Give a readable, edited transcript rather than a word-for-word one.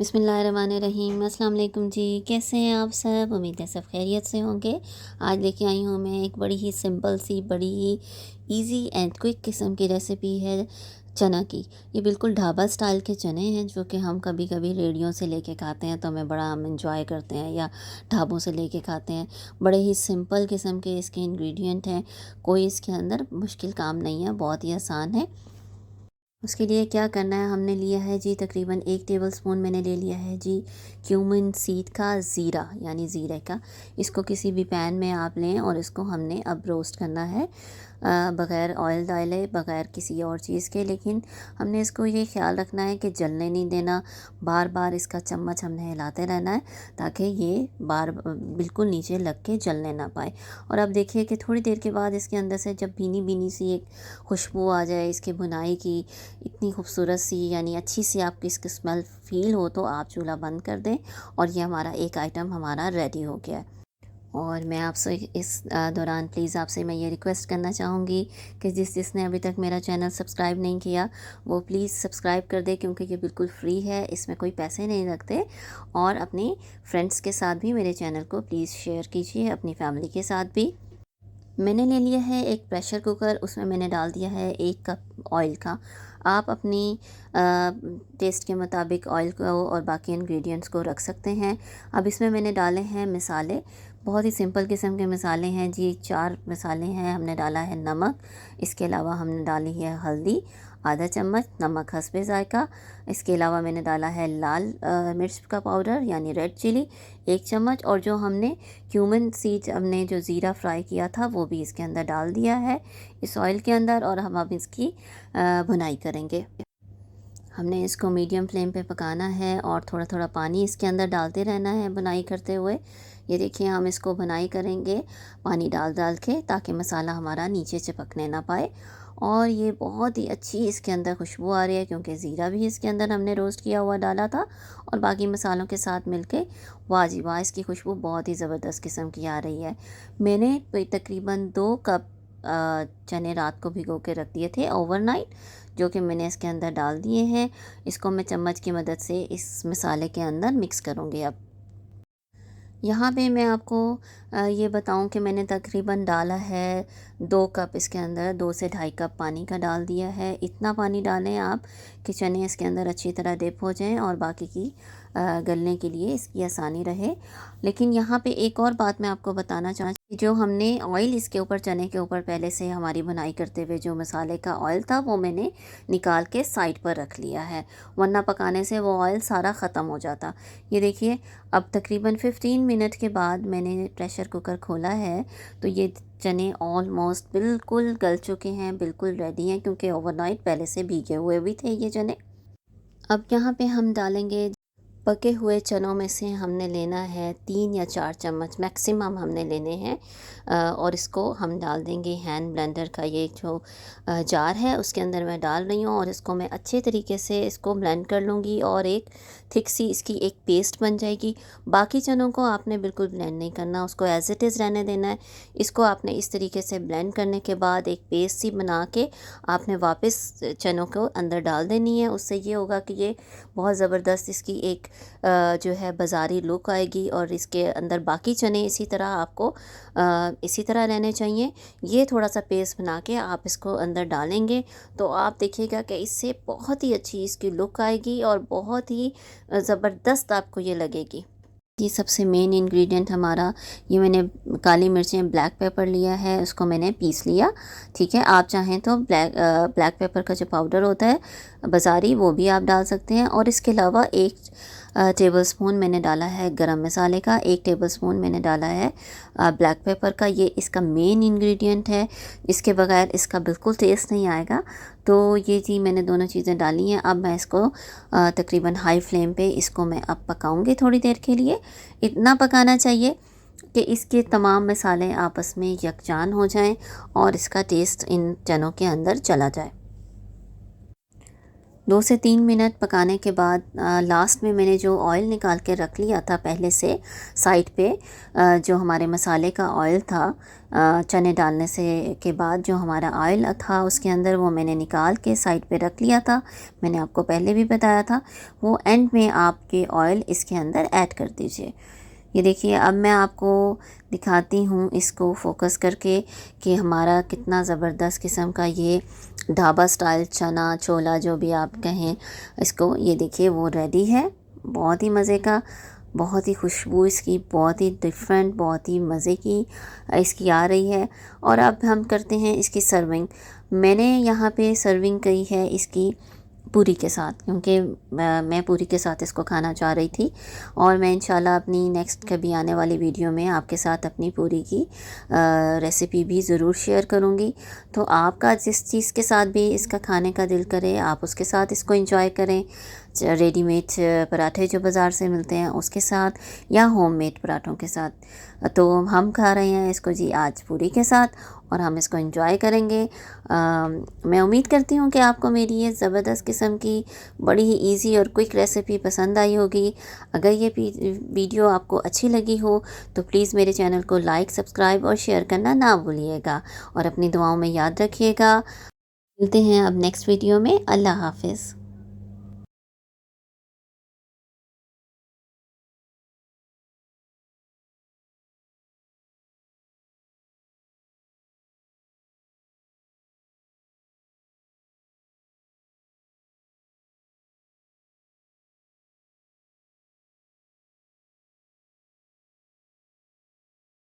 बिस्मिल्लाहिर्रहमानिर्रहीम। अस्सलाम वालेकुम जी, कैसे हैं आप सब? उम्मीद है सब खैरियत से होंगे। आज लेके आई हूँ मैं एक बड़ी ही सिंपल सी, बड़ी ही इजी एंड क्विक किस्म की रेसिपी है चना की। ये बिल्कुल ढाबा स्टाइल के चने हैं जो कि हम कभी कभी रेडियो से लेके खाते हैं तो हमें बड़ा हम इंजॉय करते हैं, या ढाबों से लेके खाते हैं। बड़े ही सिंपल किस्म के इसके इंग्रेडिएंट हैं, कोई इसके अंदर मुश्किल काम नहीं है, बहुत ही आसान है। उसके लिए क्या करना है, हमने लिया है जी तकरीबन 1 टेबलस्पून मैंने ले लिया है जी क्यूमिन सीड का ज़ीरा, यानी ज़ीरे का। इसको किसी भी पैन में आप लें और इसको हमने अब रोस्ट करना है, बग़ैर ऑयल डाले, बग़ैर किसी और चीज़ के। लेकिन हमने इसको ये ख्याल रखना है कि जलने नहीं देना, बार बार इसका चम्मच हमने हिलाते रहना है ताकि ये बार बिल्कुल नीचे लग के जलने ना पाए। और अब देखिए कि थोड़ी देर के बाद इसके अंदर से जब भीनी भीनी सी एक खुशबू आ जाए इसके भुनाई की, इतनी खूबसूरत सी, यानी अच्छी सी आपकी इसकी स्मेल फ़ील हो, तो आप चूल्हा बंद कर दें और ये हमारा एक आइटम हमारा रेडी हो गया है। और मैं आपसे इस दौरान प्लीज़ आपसे मैं ये रिक्वेस्ट करना चाहूँगी कि जिसने अभी तक मेरा चैनल सब्सक्राइब नहीं किया वो प्लीज़ सब्सक्राइब कर दे, क्योंकि ये बिल्कुल फ्री है, इसमें कोई पैसे नहीं लगते। और अपनी फ्रेंड्स के साथ भी मेरे चैनल को प्लीज़ शेयर कीजिए, अपनी फैमिली के साथ भी। मैंने ले लिया है एक प्रेशर कुकर, उसमें मैंने डाल दिया है 1 कप ऑयल का। आप अपनी टेस्ट के मुताबिक ऑयल को और बाकी इंग्रेडिएंट्स को रख सकते हैं। अब इसमें मैंने डाले हैं मसाले, बहुत ही सिंपल किस्म के मसाले हैं जी। 4 मसाले हैं। हमने डाला है नमक, इसके अलावा हमने डाली है हल्दी आधा चम्मच, नमक हस्बे ज़ायका। इसके अलावा मैंने डाला है लाल मिर्च का पाउडर यानी रेड चिली 1 चम्मच, और जो हमने क्यूमिन सीड हमने जो ज़ीरा फ्राई किया था वो भी इसके अंदर डाल दिया है इस ऑयल के अंदर। और हम अब इसकी भुनाई करेंगे। हमने इसको मीडियम फ्लेम पे पकाना है और थोड़ा थोड़ा पानी इसके अंदर डालते रहना है बुनाई करते हुए। ये देखिए हम इसको बुनाई करेंगे पानी डाल डाल के, ताकि मसाला हमारा नीचे चिपकने ना पाए। और ये बहुत ही अच्छी इसके अंदर खुशबू आ रही है, क्योंकि ज़ीरा भी इसके अंदर हमने रोस्ट किया हुआ डाला था और बाकी मसालों के साथ मिलके वाह जी वाह, इसकी खुशबू बहुत ही ज़बरदस्त किस्म की आ रही है। मैंने तकरीबन 2 कप चने रात को भिगो के रख दिए थे ओवरनाइट, जो कि मैंने इसके अंदर डाल दिए हैं। इसको मैं चम्मच की मदद से इस मसाले के अंदर मिक्स करूँगी। अब यहाँ पे मैं आपको ये बताऊँ कि मैंने तकरीबन डाला है 2 कप, इसके अंदर 2 से ढाई कप पानी का डाल दिया है। इतना पानी डालें आप कि चने इसके अंदर अच्छी तरह डिप हो जाएं और बाकी की गलने के लिए इसकी आसानी रहे। लेकिन यहाँ पे एक और बात मैं आपको बताना चाहूँ कि जो हमने ऑयल इसके ऊपर, चने के ऊपर पहले से हमारी बुनाई करते हुए जो मसाले का ऑयल था वो मैंने निकाल के साइड पर रख लिया है, वरना पकाने से वो ऑयल सारा ख़त्म हो जाता। ये देखिए अब तकरीबन 15 मिनट के बाद मैंने प्रेशर कुकर खोला है, तो ये चने ऑलमोस्ट बिल्कुल गल चुके हैं, बिल्कुल रेडी हैं, क्योंकि ओवरनाइट पहले से भीगे हुए भी थे ये चने। अब यहाँ पे हम डालेंगे पके हुए चनों में से हमने लेना है 3 या 4 चम्मच मैक्सिमम हमने लेने हैं, और इसको हम डाल देंगे हैंड ब्लेंडर का ये जो जार है उसके अंदर मैं डाल रही हूँ, और इसको मैं अच्छे तरीके से इसको ब्लेंड कर लूँगी और एक थिक सी इसकी एक पेस्ट बन जाएगी। बाकी चनों को आपने बिल्कुल ब्लेंड नहीं करना, उसको एज इट इज़ रहने देना है। इसको आपने इस तरीके से ब्लेंड करने के बाद एक पेस्ट सी बना के आपने वापस चनों को अंदर डाल देनी है। उससे ये होगा कि ये बहुत ज़बरदस्त इसकी एक जो है बाज़ारी लुक आएगी, और इसके अंदर बाकी चने इसी तरह आपको इसी तरह रहने चाहिए। ये थोड़ा सा पेस्ट बना के आप इसको अंदर डालेंगे तो आप देखिएगा कि इससे बहुत ही अच्छी इसकी लुक आएगी और बहुत ही ज़बरदस्त आपको ये लगेगी। ये सबसे मेन इंग्रेडिएंट हमारा, ये मैंने काली मिर्चें ब्लैक पेपर लिया है, उसको मैंने पीस लिया। ठीक है, आप चाहें तो ब्लैक पेपर का जो पाउडर होता है बाज़ारी वो भी आप डाल सकते हैं। और इसके अलावा 1 टेबलस्पून मैंने डाला है गरम मसाले का, 1 टेबलस्पून मैंने डाला है ब्लैक पेपर का। ये इसका मेन इंग्रेडिएंट है, इसके बगैर इसका बिल्कुल टेस्ट नहीं आएगा। तो ये जी मैंने दोनों चीज़ें डाली हैं। अब मैं इसको तकरीबन हाई फ्लेम पे इसको मैं अब पकाऊंगी थोड़ी देर के लिए। इतना पकाना चाहिए कि इसके तमाम मसाले आपस में यकजान हो जाएं और इसका टेस्ट इन चनों के अंदर चला जाए। 2 से 3 मिनट पकाने के बाद लास्ट में मैंने जो ऑयल निकाल के रख लिया था पहले से साइड पे, जो हमारे मसाले का ऑयल था, चने डालने से के बाद जो हमारा ऑयल था उसके अंदर, वो मैंने निकाल के साइड पे रख लिया था। मैंने आपको पहले भी बताया था। वो एंड में आपके ऑयल इसके अंदर ऐड कर दीजिए। ये देखिए, अब मैं आपको दिखाती हूँ इसको फोकस करके कि हमारा कितना ज़बरदस्त किस्म का ये ढाबा स्टाइल चना छोला जो भी आप कहें इसको, ये देखिए वो रेडी है। बहुत ही मज़े का, बहुत ही खुशबू इसकी बहुत ही डिफरेंट, बहुत ही मज़े की इसकी आ रही है। और अब हम करते हैं इसकी सर्विंग। मैंने यहाँ पे सर्विंग करी है इसकी पूरी के साथ, क्योंकि मैं पूरी के साथ इसको खाना चाह रही थी। और मैं इंशाल्लाह अपनी नेक्स्ट कभी आने वाली वीडियो में आपके साथ अपनी पूरी की रेसिपी भी ज़रूर शेयर करूँगी। तो आपका जिस चीज़ के साथ भी इसका खाने का दिल करे, आप उसके साथ इसको एंजॉय करें। रेडीमेड पराठे जो बाज़ार से मिलते हैं उसके साथ, या होममेड पराठों के साथ। तो हम खा रहे हैं इसको जी आज पूरी के साथ, और हम इसको एंजॉय करेंगे। मैं उम्मीद करती हूँ कि आपको मेरी ये ज़बरदस्त किस्म की बड़ी ही इजी और क्विक रेसिपी पसंद आई होगी। अगर ये वीडियो आपको अच्छी लगी हो तो प्लीज़ मेरे चैनल को लाइक, सब्सक्राइब और शेयर करना ना भूलिएगा, और अपनी दुआओं में याद रखिएगा। मिलते हैं अब नेक्स्ट वीडियो में। अल्लाह हाफ़िज़।